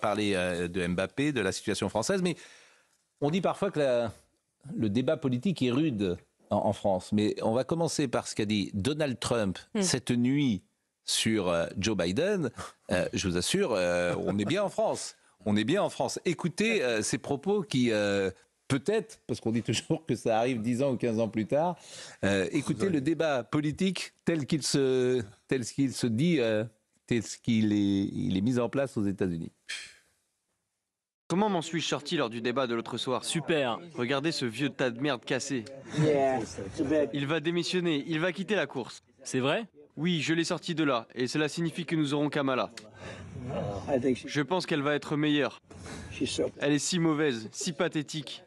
parler de Mbappé, de la situation française, mais on dit parfois que le débat politique est rude en France. Mais on va commencer par ce qu'a dit Donald Trump cette nuit sur Joe Biden. Je vous assure, on est bien en France. On est bien en France. Écoutez ces propos qui... peut-être, parce qu'on dit toujours que ça arrive 10 ans ou 15 ans plus tard, écoutez le débat politique tel qu'il se dit, tel qu'il est mis en place aux États-Unis. Comment m'en suis-je sorti lors du débat de l'autre soir? Super. Regardez ce vieux tas de merde cassé. Il va démissionner, il va quitter la course. C'est vrai? Oui, je l'ai sorti de là, et cela signifie que nous aurons Kamala. Je pense qu'elle va être meilleure. Elle est si mauvaise, si pathétique.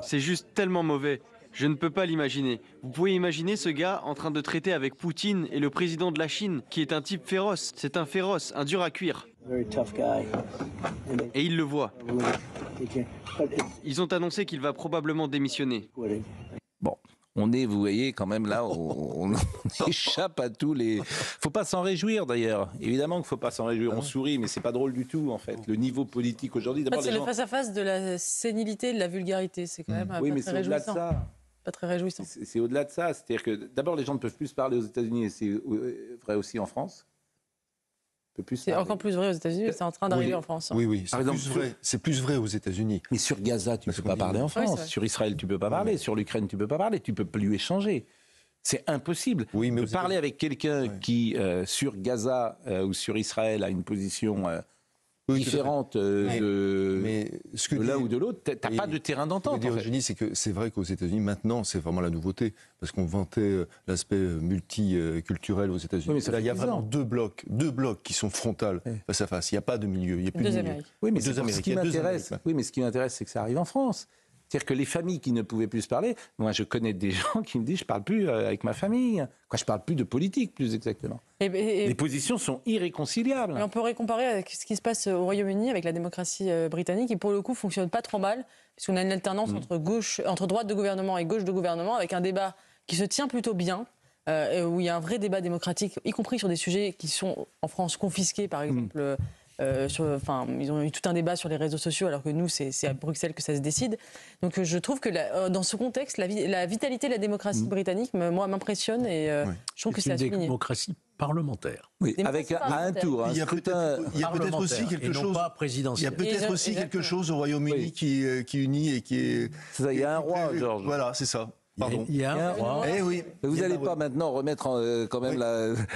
C'est juste tellement mauvais. Je ne peux pas l'imaginer. Vous pouvez imaginer ce gars en train de traiter avec Poutine et le président de la Chine, qui est un type féroce. C'est un féroce, un dur à cuire. Et il le voit. Ils ont annoncé qu'il va probablement démissionner. Bon, on est, vous voyez, quand même là, on échappe à tous les... Faut pas s'en réjouir d'ailleurs. Évidemment qu'il faut pas s'en réjouir. On sourit, mais c'est pas drôle du tout en fait. Le niveau politique aujourd'hui... En fait, c'est le face-à-face de la sénilité et de la vulgarité. C'est quand même pas mais très c'est au-delà de réjouissant. ça. Pas très réjouissant. C'est au-delà de ça. C'est-à-dire que d'abord, les gens ne peuvent plus se parler aux États-Unis et c'est vrai aussi en France. C'est encore plus vrai aux États-Unis, c'est en train d'arriver en France. Oui, par exemple, c'est plus vrai aux États-Unis. Mais sur Gaza, tu ne peux pas parler en France. Oui, sur Israël, tu ne peux pas parler. Sur l'Ukraine, tu ne peux pas parler. Tu ne peux plus échanger. C'est impossible de parler avec quelqu'un qui, sur Gaza ou sur Israël, a une position différente de l'un ou de l'autre. Tu n'as pas de terrain d'entente. Ce que je dis, c'est que c'est vrai qu'aux États-Unis, maintenant, c'est vraiment la nouveauté. Parce qu'on vantait l'aspect multiculturel aux États-Unis. Oui, là, il y a vraiment deux blocs qui sont frontales face à face. Il n'y a pas de milieu. Il y a plus de milieu. Oui, mais ce qui m'intéresse, c'est que ça arrive en France. C'est-à-dire que les familles qui ne pouvaient plus se parler, moi je connais des gens qui me disent je ne parle plus avec ma famille, je ne parle plus de politique plus exactement. Les positions sont irréconciliables. Et on pourrait comparer avec ce qui se passe au Royaume-Uni avec la démocratie britannique qui pour le coup ne fonctionne pas trop mal, puisqu'on a une alternance entre droite de gouvernement et gauche de gouvernement, avec un débat qui se tient plutôt bien, où il y a un vrai débat démocratique, y compris sur des sujets qui sont en France confisqués par exemple. Ils ont eu tout un débat sur les réseaux sociaux, alors que nous, c'est à Bruxelles que ça se décide. Donc je trouve que dans ce contexte, la vitalité de la démocratie britannique, moi, m'impressionne et je trouve que c'est à souligner. C'est une démocratie parlementaire. Oui, avec un tour. Il y a peut-être aussi quelque chose. Il y a peut-être aussi quelque chose au Royaume-Uni qui unit et qui est. Il y a un roi, Georges. Voilà, c'est ça. Pardon. Il y a un roi. Eh oui. Mais vous n'allez pas maintenant remettre quand même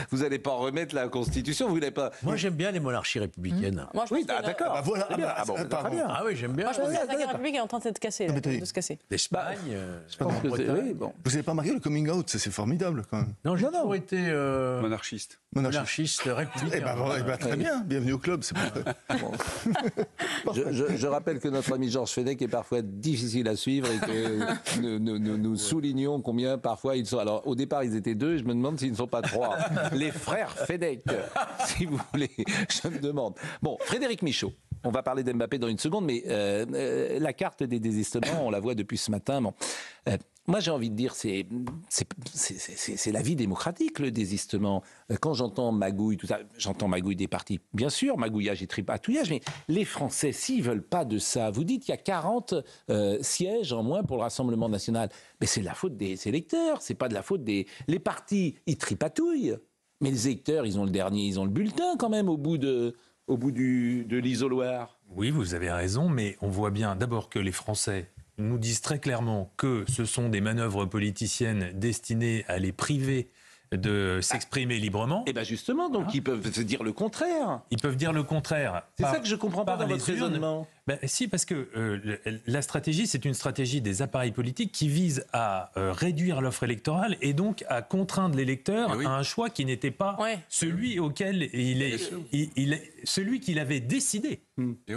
vous n'allez pas remettre la Constitution. Vous n'allez pas. Moi, j'aime bien les monarchies républicaines. Moi, d'accord. Voilà. Très bien. Ah oui, j'aime bien. Moi, je pense que la Cinquième République est en train de se casser. L'Espagne. Vous n'avez pas marqué le coming out, c'est formidable quand même. Non, j'ai toujours été monarchiste. Monarchiste républicain. Très bien, bienvenue au club. Je rappelle que notre ami Georges Fenech est parfois difficile à suivre et que nous soulignons combien parfois ils sont. Alors au départ ils étaient deux, je me demande s'ils ne sont pas trois. Les frères Fenech, si vous voulez, je me demande. Bon, Frédéric Michaud. On va parler d'Mbappé dans une seconde, mais la carte des désistements, on la voit depuis ce matin. Bon. Moi, j'ai envie de dire, c'est la vie démocratique, le désistement. Quand j'entends magouille, tout ça, j'entends magouille des partis. Bien sûr, magouillage et tripatouillage, mais les Français, s'ils ne veulent pas de ça, vous dites qu'il y a 40 sièges en moins pour le Rassemblement national. Mais c'est de la faute des électeurs, c'est pas de la faute des... Les partis, ils tripatouillent. Mais les électeurs, ils ont le dernier, ils ont le bulletin quand même au bout de l'isoloir. Oui, vous avez raison, mais on voit bien d'abord que les Français nous disent très clairement que ce sont des manœuvres politiciennes destinées à les priver de s'exprimer librement. Et bien justement, donc ils peuvent se dire le contraire. Ils peuvent dire le contraire. C'est ça que je ne comprends pas dans votre raisonnement. Si, parce que la stratégie, c'est une stratégie des appareils politiques qui vise à réduire l'offre électorale et donc à contraindre l'électeur à un choix qui n'était pas celui auquel celui qu'il avait décidé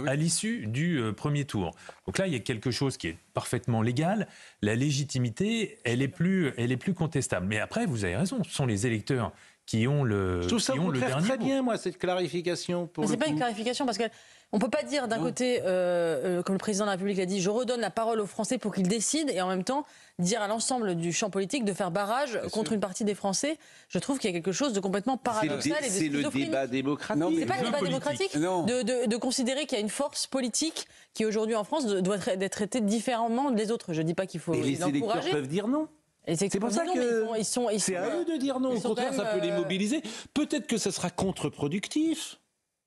à l'issue du premier tour. Donc là, il y a quelque chose qui est parfaitement légal. La légitimité, elle est plus contestable. Mais après, vous avez raison, ce sont les électeurs qui ont le, Je trouve ça qui au ont le contraire dernier très mot. bien, moi, cette clarification. Pour Mais le c'est pas coup. une clarification parce qu'on ne peut pas dire d'un côté, comme le président de la République l'a dit, je redonne la parole aux Français pour qu'ils décident et en même temps dire à l'ensemble du champ politique de faire barrage contre une partie des Français. Je trouve qu'il y a quelque chose de complètement paradoxal et de C'est le schizophrénique. débat démocratique. C'est pas un débat politique. démocratique Non. de considérer qu'il y a une force politique qui aujourd'hui en France doit être traitée différemment des autres. Je dis pas qu'il faut Et les électeurs l'encourager. peuvent dire non. Et C'est pour ça non, que mais ils sont, c'est à eux de dire non. ils Au sont contraire, quand ça même, peut les mobiliser. Peut-être que ça sera contre-productif.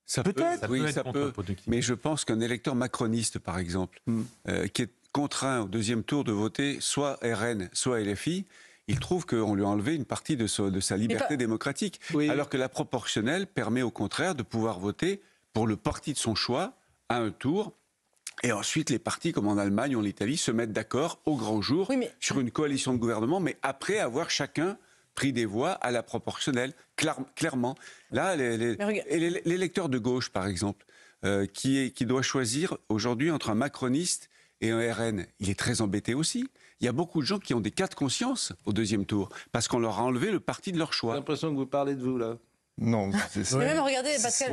Ça Peut-être. Ça oui, peut être ça peut. contre-productif. Mais je pense qu'un électeur macroniste, par exemple, qui est contraint au deuxième tour de voter soit RN, soit LFI, il trouve qu'on lui a enlevé une partie de sa liberté démocratique. Oui. Alors que la proportionnelle permet au contraire de pouvoir voter pour le parti de son choix à un tour. Et ensuite, les partis, comme en Allemagne ou en Italie, se mettent d'accord au grand jour Oui, mais- sur une coalition de gouvernement, mais après avoir chacun pris des voix à la proportionnelle, clairement. Là, l'électeur de gauche, par exemple, qui doit choisir aujourd'hui entre un macroniste et un RN, il est très embêté aussi. Il y a beaucoup de gens qui ont des cas de conscience au deuxième tour, parce qu'on leur a enlevé le parti de leur J'ai choix. l'impression que vous parlez de vous, là. Non, Mais même regardez, Pascal.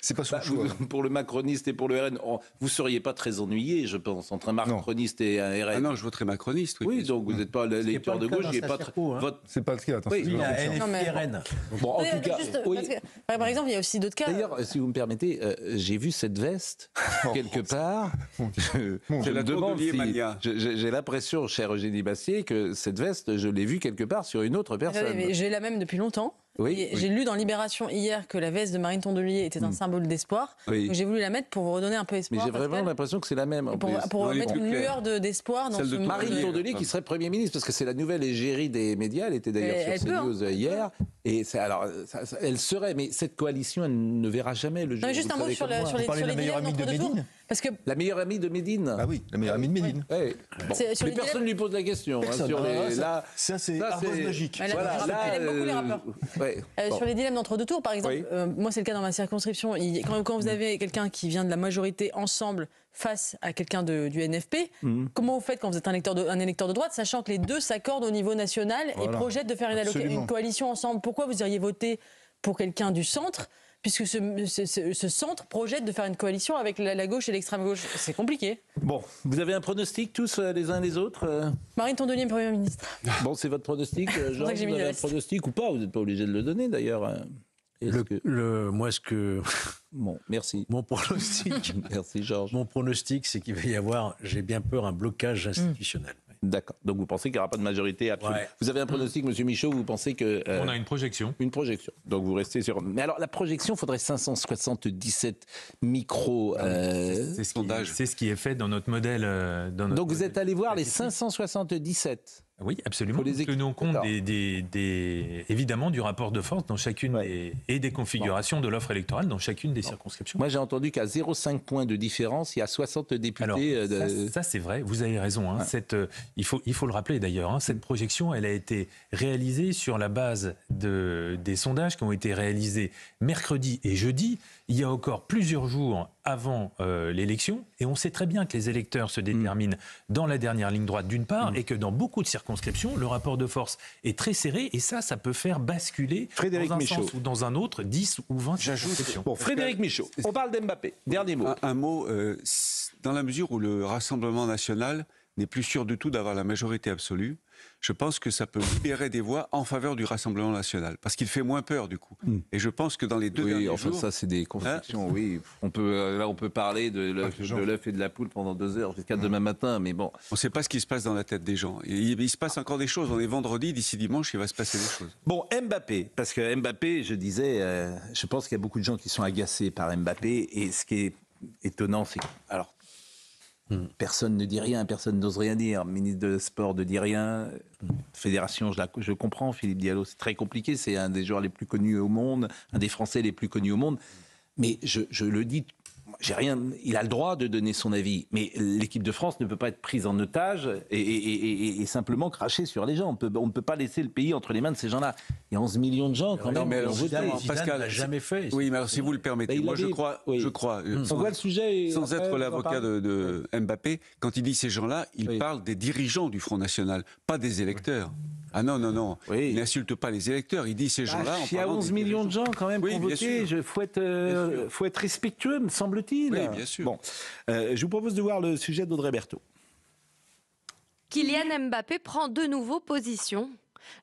c'est pas son Bah, choix. pour le macroniste et pour le RN, vous ne seriez pas très ennuyé, je pense, entre un macroniste et un RN. Ah non, je voterai macroniste. Oui, bien sûr. donc vous n'êtes pas l'électeur pas de le cas gauche, dans qui n'est sa pas circo, hein. votre. C'est pas le cas, attention. Oui, Il y a Non, mais- NFI-RN. Bon, en Oui, tout cas, juste, oui. parce que, par exemple, il y a aussi d'autres cas. D'ailleurs, si vous me permettez, j'ai vu cette veste quelque part. Je C'est me la demande Gondolier si Mania. j'ai l'impression, cher Eugénie Bastier, que cette veste, je l'ai vue quelque part sur une autre Attendez, personne. mais j'ai la même depuis longtemps. Oui, Et j'ai lu dans Libération hier que la veste de Marine Tondelier était un symbole d'espoir. Oui. Donc j'ai voulu la mettre pour vous redonner un peu Mais espoir. j'ai vraiment Pascal. l'impression que c'est la même. en Et pour, plus. pour Non, elle est mettre plus une claire. lueur d'espoir dans Celle ce de monde. Marine Tondelier. Tondelier qui serait Premier ministre, parce que c'est la nouvelle égérie des médias, elle était d'ailleurs Elle sur peut, CNews hier, et elle serait, mais cette coalition, elle ne verra jamais le jour. Non, mais juste vous un le mot savez sur, comme moi. sur les, parlez sur de les la meilleure dilemmes amie de d'entre-deux tours. Médine Parce que La meilleure amie de Médine. Ah oui, la meilleure amie de Médine. Ouais. Bon. C'est- sur Mais les personne ne lui pose la question. Personne. Sur les, Ah, ça- là, ça, c'est ça, ardoise c'est- magique. Elle aime Voilà, les là, rappeurs. Elle aime beaucoup les rappeurs. ouais. Bon. Sur les dilemmes d'entre-deux tours, par exemple, Oui. moi c'est le cas dans ma circonscription, quand vous avez quelqu'un qui vient de la majorité ensemble face à quelqu'un du NFP, comment vous faites quand vous êtes un électeur de droite, sachant que les deux s'accordent au niveau national et Voilà. projettent de faire Absolument. une coalition ensemble? Pourquoi vous iriez voter pour quelqu'un du centre, puisque ce centre projette de faire une coalition avec la gauche et l'extrême gauche? C'est compliqué. Bon, vous avez un pronostic tous les uns les autres Marine Tondelier, Premier ministre. Bon, c'est votre pronostic, Jean. que j'ai Vous mis avez la un veste. pronostic ou pas? Vous n'êtes pas obligé de le donner d'ailleurs. Est-ce que- Moi, ce que Bon, merci. mon pronostic, Merci Georges. mon pronostic, c'est qu'il va y avoir, j'ai bien peur, un blocage institutionnel. D'accord. Donc vous pensez qu'il n'y aura pas de majorité absolue. Ouais. Vous avez un pronostic, Monsieur Michaud, vous pensez que... On a une projection. Une projection. Donc vous restez sur... Mais alors la projection, il faudrait 577 micros. C'est ce qui est fait dans notre modèle. Donc vous êtes allé voir les 577. Oui, absolument. Faut les Nous tenons compte D'accord. évidemment du rapport de force dans chacune Ouais. des configurations de l'offre électorale dans chacune des circonscriptions. Moi j'ai entendu qu'à 0,5 points de différence, il y a 60 députés. Alors, de... ça c'est vrai, vous avez raison. Hein. Il faut le rappeler d'ailleurs, hein, cette projection, elle a été réalisée sur la base des sondages qui ont été réalisés mercredi et jeudi, il y a encore plusieurs jours avant l'élection, et on sait très bien que les électeurs se déterminent dans la dernière ligne droite d'une part, et que dans beaucoup de circonscriptions, le rapport de force est très serré, et ça peut faire basculer Frédéric dans un Michaud. sens ou dans un autre 10 ou 20 circonscriptions. Bon, Frédéric Michaud, on parle d'Mbappé. Dernier mot. Un mot, dans la mesure où le Rassemblement national n'est plus sûr du tout d'avoir la majorité absolue, je pense que ça peut libérer des voix en faveur du Rassemblement national, parce qu'il fait moins peur du coup. Et je pense que dans les deux Oui, derniers enfin jours... ça c'est des constructions, oui. On peut parler de l'œuf et de la poule pendant 2 heures jusqu'à demain matin, mais bon. On ne sait pas ce qui se passe dans la tête des gens. Il se passe encore des choses. On est vendredi, d'ici dimanche, il va se passer des choses. Bon, Mbappé, parce que Mbappé, je disais, je pense qu'il y a beaucoup de gens qui sont agacés par Mbappé, et ce qui est étonnant, c'est que, alors, personne ne dit rien, personne n'ose rien dire. Ministre de Sport ne dit rien. Fédération, je comprends, Philippe Diallo, c'est très compliqué. C'est un des joueurs les plus connus au monde, un des Français les plus connus au monde. Mais je le dis, j'ai rien. Il a le droit de donner son avis, mais l'équipe de France ne peut pas être prise en otage et simplement cracher sur les gens. On ne peut pas laisser le pays entre les mains de ces gens-là. Il y a 11 millions de gens quand même. mais alors, qui ont voté. justement, Pascal, n'a jamais fait. Oui, mais alors, si vous le permettez, Il moi je l'avait- crois, oui. sans, On voit le sujet. sans après, être on en l'avocat parle. de Mbappé, quand il dit ces gens-là, il Oui. parle des dirigeants du Front National, pas des électeurs. Ah non, non, non. Oui. Il n'insulte pas les électeurs. Il dit ces gens-là. Il y a 11 millions de gens quand même qui ont voté. Il faut être respectueux, me semble-t-il. Oui, bien sûr. Bon, je vous propose de voir le sujet d'Audrey Berthaud. Kylian Mbappé prend de nouveau position.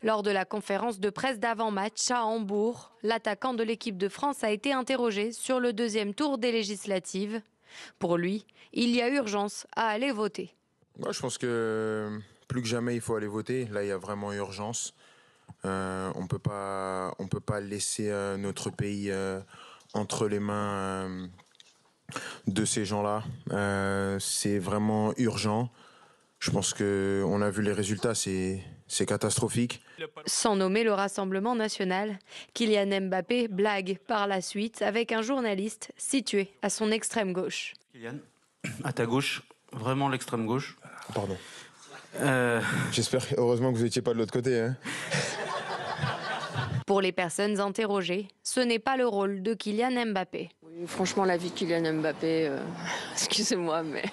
Lors de la conférence de presse d'avant-match à Hambourg, l'attaquant de l'équipe de France a été interrogé sur le deuxième tour des législatives. Pour lui, il y a urgence à aller voter. Moi, je pense que plus que jamais, il faut aller voter. Là, il y a vraiment urgence. On peut pas laisser notre pays entre les mains de ces gens-là. C'est vraiment urgent. Je pense qu'on a vu les résultats, c'est catastrophique. Sans nommer le Rassemblement national, Kylian Mbappé blague par la suite avec un journaliste situé à son extrême gauche. Kylian, à ta gauche, vraiment l'extrême gauche. Pardon. J'espère, heureusement que vous n'étiez pas de l'autre côté. Hein. Pour les personnes interrogées, ce n'est pas le rôle de Kylian Mbappé. Oui, franchement, la vie de Kylian Mbappé, excusez-moi, mais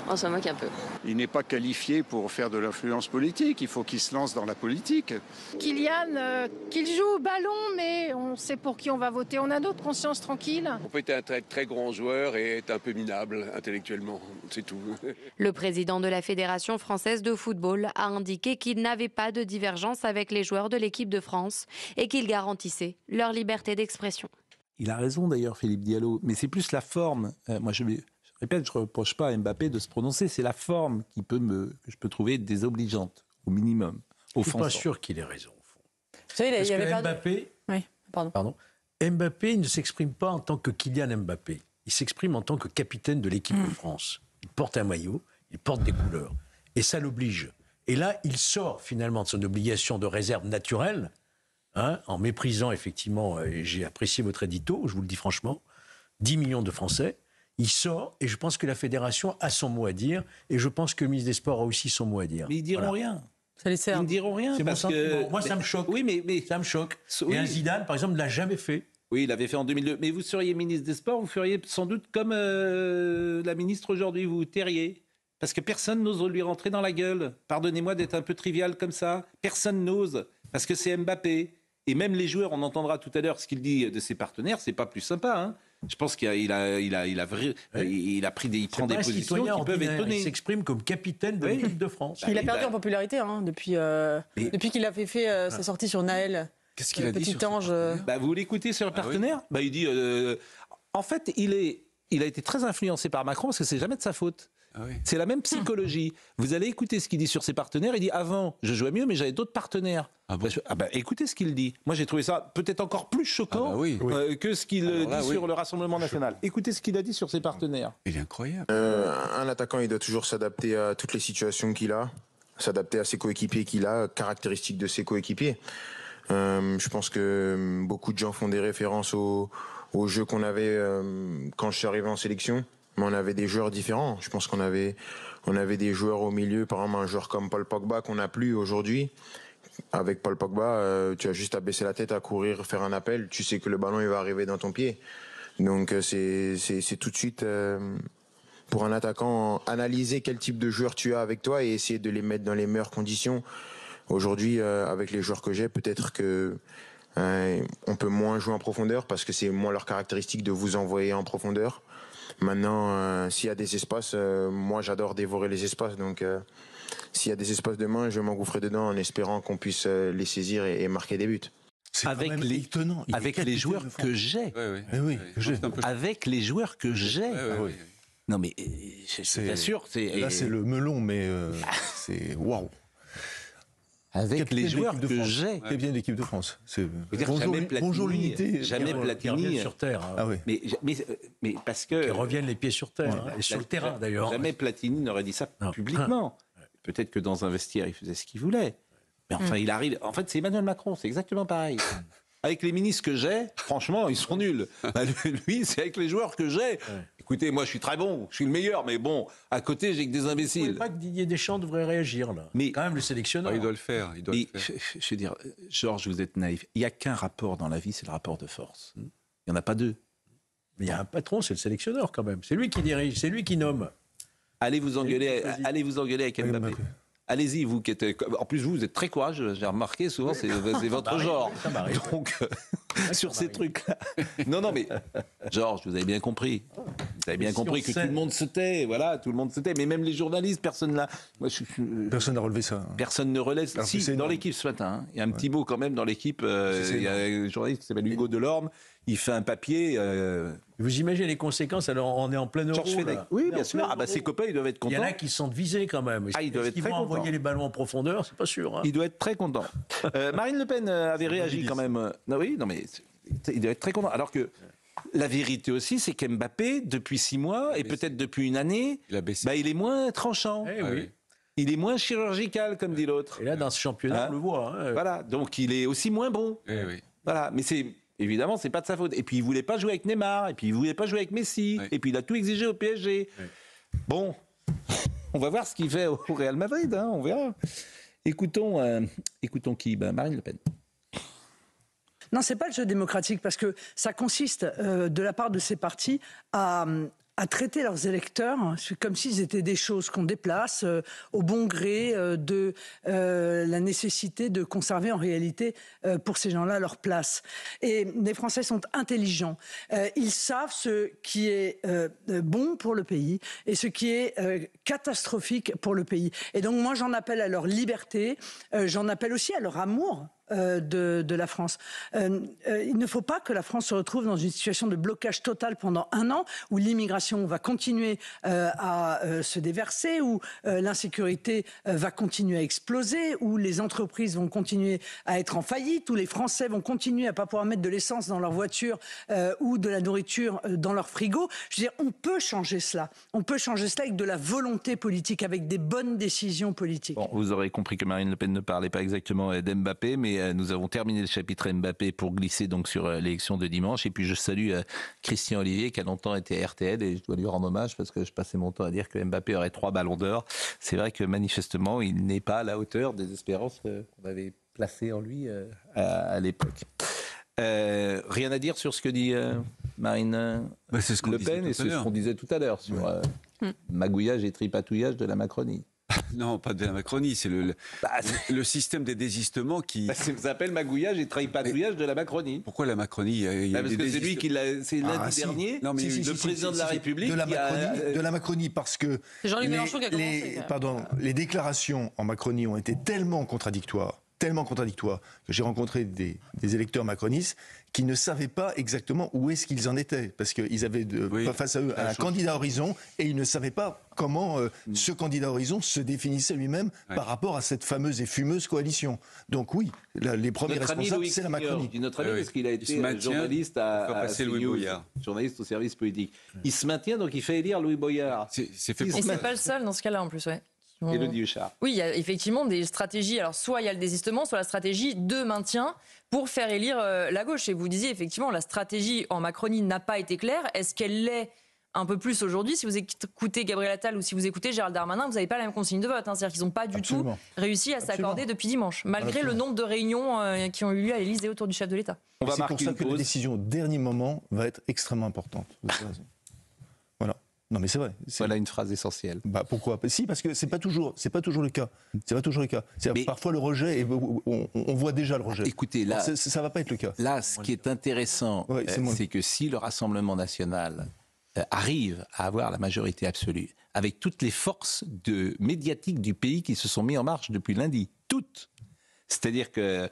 on s'en moque un peu. Il n'est pas qualifié pour faire de l'influence politique, il faut qu'il se lance dans la politique. Kylian, qu'il joue au ballon, mais on sait pour qui on va voter. On a notre conscience tranquille. On peut être un très, très grand joueur et être un peu minable intellectuellement, c'est tout. Le président de la Fédération française de football a indiqué qu'il n'avait pas de divergence avec les joueurs de l'équipe de France et qu'il garantissait leur liberté d'expression. Il a raison d'ailleurs, Philippe Diallo, mais c'est plus la forme. Moi, je répète, je ne reproche pas à Mbappé de se prononcer, c'est la forme que je peux trouver désobligeante, au minimum. Je ne suis pas sûr qu'il ait raison, au fond. Vous savez, Parce il avait que Mbappé, oui, pardon. Mbappé ne s'exprime pas en tant que Kylian Mbappé. Il s'exprime en tant que capitaine de l'équipe de France. Il porte un maillot, il porte des couleurs. Et ça l'oblige. Et là, il sort finalement de son obligation de réserve naturelle, en méprisant effectivement, et j'ai apprécié votre édito, je vous le dis franchement, 10 millions de Français. Il sort, et je pense que la Fédération a son mot à dire, et je pense que le ministre des Sports a aussi son mot à dire. Mais ils diront rien. Ça les sert. Ils ne diront rien. C'est parce mon sentiment. que Moi, ça me choque. Oui, mais ça me choque. Oui. Et un Zidane, par exemple, ne l'a jamais fait. Oui, il l'avait fait en 2002. Mais vous seriez ministre des Sports, vous feriez sans doute comme la ministre aujourd'hui, vous tairiez. Parce que personne n'ose lui rentrer dans la gueule. Pardonnez-moi d'être un peu trivial comme ça. Personne n'ose. Parce que c'est Mbappé. Et même les joueurs, on entendra tout à l'heure ce qu'il dit de ses partenaires, c'est pas plus sympa. Hein. Je pense qu'il prend des positions qui peuvent étonner. Il s'exprime comme capitaine de l'équipe de France. Il a perdu en popularité depuis qu'il a fait sa sortie sur Naël. Qu'est-ce qu'il a dit Petit ange. Vous l'écoutez sur le partenaire. Il dit en fait, il a été très influencé par Macron parce que c'est jamais de sa faute. Ah oui. C'est la même psychologie. Vous allez écouter ce qu'il dit sur ses partenaires. Il dit avant, je jouais mieux, mais j'avais d'autres partenaires. Ah bon écoutez ce qu'il dit. Moi, j'ai trouvé ça peut-être encore plus choquant que ce qu'il dit sur le Rassemblement national. Écoutez ce qu'il a dit sur ses partenaires. Il est incroyable. Un attaquant, il doit toujours s'adapter à toutes les situations qu'il a, s'adapter à ses coéquipiers qu'il a, caractéristiques de ses coéquipiers. Je pense que beaucoup de gens font des références au jeu qu'on avait quand je suis arrivé en sélection. Mais on avait des joueurs différents. Je pense qu'on avait des joueurs au milieu, par exemple un joueur comme Paul Pogba qu'on n'a plus aujourd'hui. Avec Paul Pogba, tu as juste à baisser la tête, à courir, faire un appel. Tu sais que le ballon il va arriver dans ton pied. Donc c'est tout de suite pour un attaquant analyser quel type de joueur tu as avec toi et essayer de les mettre dans les meilleures conditions. Aujourd'hui, avec les joueurs que j'ai, peut-être que on peut moins jouer en profondeur parce que c'est moins leur caractéristique de vous envoyer en profondeur. Maintenant, s'il y a des espaces, moi j'adore dévorer les espaces, donc s'il y a des espaces de main, je vais m'engouffrer dedans en espérant qu'on puisse les saisir et marquer des buts. Avec les joueurs que j'ai. Avec les joueurs que j'ai. Non mais c'est sûr. Là c'est le melon, mais c'est waouh. Avec les joueurs que j'ai. C'est bien l'équipe de France. Bonjour l'unité. Jamais Platini sur terre. Ah oui. Mais parce que ils reviennent les pieds sur terre et sur le terrain d'ailleurs. Jamais Platini n'aurait dit ça publiquement. Peut-être que dans un vestiaire il faisait ce qu'il voulait. Mais enfin il arrive. En fait c'est Emmanuel Macron, c'est exactement pareil. Avec les ministres que j'ai, franchement, ils sont nuls. Lui, c'est avec les joueurs que j'ai. Écoutez, moi, je suis très bon, je suis le meilleur, mais bon, à côté, j'ai que des imbéciles. Vous ne trouvez pas que Didier Deschamps devrait réagir, là? Mais quand même, le sélectionneur. Il doit le faire. Je veux dire, Georges, vous êtes naïf. Il n'y a qu'un rapport dans la vie, c'est le rapport de force. Il n'y en a pas deux. Mais il y a un patron, c'est le sélectionneur, quand même. C'est lui qui dirige, c'est lui qui nomme. Allez vous engueuler avec Mbappé. allez-y, vous qui êtes... En plus, vous êtes très courageux, j'ai remarqué, souvent, c'est votre genre. Donc, sur ces trucs-là... Non, mais, Georges, vous avez bien compris. Vous avez bien compris que tout le monde se tait, voilà, tout le monde se tait. Mais même les journalistes, personne là... Personne n'a relevé ça. Personne ne relève. Alors, si, dans l'équipe ce matin, il y a un petit mot quand même dans l'équipe. Il y a un journaliste qui s'appelle Hugo Delorme. Il fait un papier. Vous imaginez les conséquences? Alors, on est en plein euro. Oui, bien sûr. Ses copains, ils doivent être contents. Il y en a qui se sentent visés quand même. Ils doivent être très contents. Envoyer les ballons en profondeur, c'est pas sûr. Hein. Il doit être très content. Marine Le Pen avait réagi quand même. Non, mais il doit être très content. Alors que la vérité aussi, c'est qu'Mbappé, depuis 6 mois, et peut-être depuis une année, il est moins tranchant. Oui. Il est moins chirurgical, comme dit l'autre. Et là, dans ce championnat, on le voit. Hein. Voilà, donc il est aussi moins bon. Voilà, mais évidemment, c'est pas de sa faute. Et puis, il voulait pas jouer avec Neymar, et puis il voulait pas jouer avec Messi, et puis il a tout exigé au PSG. Bon, on va voir ce qu'il fait au Real Madrid, hein, on verra. Écoutons qui? Marine Le Pen. Non, c'est pas le jeu démocratique, parce que ça consiste, de la part de ces partis, à traiter leurs électeurs comme s'ils étaient des choses qu'on déplace au bon gré de la nécessité de conserver en réalité pour ces gens-là leur place. Et les Français sont intelligents. Ils savent ce qui est bon pour le pays et ce qui est catastrophique pour le pays. Et donc moi j'en appelle à leur liberté, j'en appelle aussi à leur amour de la France. Il ne faut pas que la France se retrouve dans une situation de blocage total pendant 1 an, où l'immigration va continuer à se déverser, où l'insécurité va continuer à exploser, où les entreprises vont continuer à être en faillite, où les Français vont continuer à ne pas pouvoir mettre de l'essence dans leur voiture ou de la nourriture dans leur frigo. Je veux dire, on peut changer cela. On peut changer cela avec de la volonté politique, avec des bonnes décisions politiques. Bon, vous aurez compris que Marine Le Pen ne parlait pas exactement d'Mbappé, mais nous avons terminé le chapitre Mbappé pour glisser donc sur l'élection de dimanche. Et puis je salue Christian Olivier qui a longtemps été RTL et je dois lui rendre hommage parce que je passais mon temps à dire que Mbappé aurait 3 ballons d'or. C'est vrai que manifestement il n'est pas à la hauteur des espérances qu'on avait placées en lui à l'époque. Rien à dire sur ce que dit Marine Le Pen et c'est ce qu'on disait tout à l'heure sur magouillage et tripatouillage de la Macronie. Non, pas de la Macronie, c'est le système des désistements qui... ça s'appelle magouillage et tripatouillage de la Macronie. Pourquoi la Macronie? Parce que c'est lui qui l'a... C'est lundi dernier, non, mais le président de la République... De la Macronie, parce que... C'est Jean-Luc Mélenchon qui a commencé. Les déclarations en Macronie ont été tellement contradictoires que j'ai rencontré des électeurs macronistes qui ne savaient pas exactement où est-ce qu'ils en étaient, parce qu'ils avaient face à eux un candidat horizon et ils ne savaient pas comment ce candidat horizon se définissait lui-même par rapport à cette fameuse et fumeuse coalition. Donc oui, les premiers responsables, c'est la Macronie. Notre ami, parce qu'il a été journaliste à Louis Boyard, journaliste au service politique. Il se maintient, donc il fait élire Louis Boyard. Et c'est pas le seul dans ce cas-là en plus, Élodie Huchard. Oui, il y a effectivement des stratégies. Alors, soit il y a le désistement, soit la stratégie de maintien pour faire élire la gauche. Et vous disiez, effectivement, la stratégie en Macronie n'a pas été claire. Est-ce qu'elle l'est un peu plus aujourd'hui? Si vous écoutez Gabriel Attal ou si vous écoutez Gérald Darmanin, vous n'avez pas la même consigne de vote. C'est-à-dire qu'ils n'ont pas du tout réussi à s'accorder depuis dimanche, malgré le nombre de réunions qui ont eu lieu à l'Élysée autour du chef de l'État. C'est pour ça que la décision au dernier moment va être extrêmement importante. Vous avez raison. Voilà. Non, mais c'est vrai. Voilà une phrase essentielle. Pourquoi? Si, parce que c'est pas toujours le cas. C'est pas toujours le cas. Mais parfois le rejet, on voit déjà le rejet. Écoutez, là, ça va pas être le cas. Là, ce qui est intéressant, c'est que si le Rassemblement national arrive à avoir la majorité absolue, avec toutes les forces médiatiques du pays qui se sont mis en marche depuis lundi, toutes. C'est-à-dire qu'il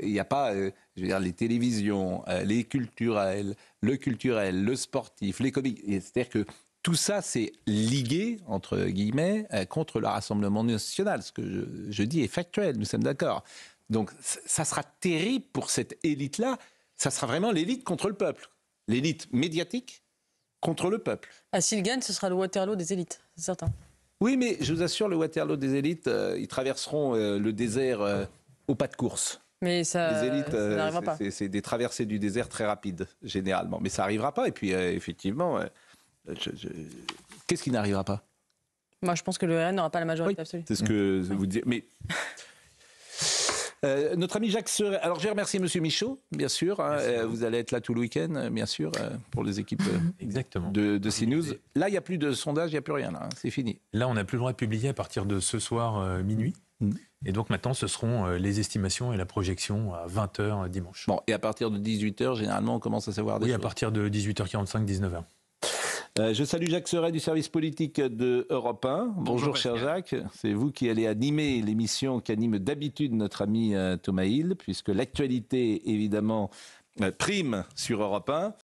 n'y a pas, les télévisions, les culturels, le sportif, les comiques. C'est-à-dire que tout ça, c'est ligué, entre guillemets, contre le Rassemblement national. Ce que je dis est factuel, nous sommes d'accord. Donc, ça sera terrible pour cette élite-là. Ça sera vraiment l'élite contre le peuple. L'élite médiatique contre le peuple. S'il gagne, ce sera le Waterloo des élites, c'est certain. Oui, mais je vous assure, le Waterloo des élites, ils traverseront le désert au pas de course. Mais ça n'arrivera pas. C'est des traversées du désert très rapides, généralement. Mais ça n'arrivera pas. Et puis, effectivement... Qu'est-ce qui n'arrivera pas? Moi, je pense que le RN n'aura pas la majorité absolue. C'est ce que vous dites. Mais Notre ami Jacques Serret. Alors, je vais remercier Monsieur Michaud, bien sûr. Vous allez être là tout le week-end, bien sûr, pour les équipes Exactement. de CNews. Là, il n'y a plus de sondage, il n'y a plus rien. Là, c'est fini. Là, on n'a plus le droit de publier à partir de ce soir minuit. Et donc maintenant, ce seront les estimations et la projection à 20h dimanche. Bon, et à partir de 18h, généralement, on commence à savoir des choses. Oui, à partir de 18h45, 19h. Je salue Jacques Serret du service politique de Europe 1. Bonjour cher Jacques, c'est vous qui allez animer l'émission qu'anime d'habitude notre ami Thomas Hill, puisque l'actualité évidemment prime sur Europe 1.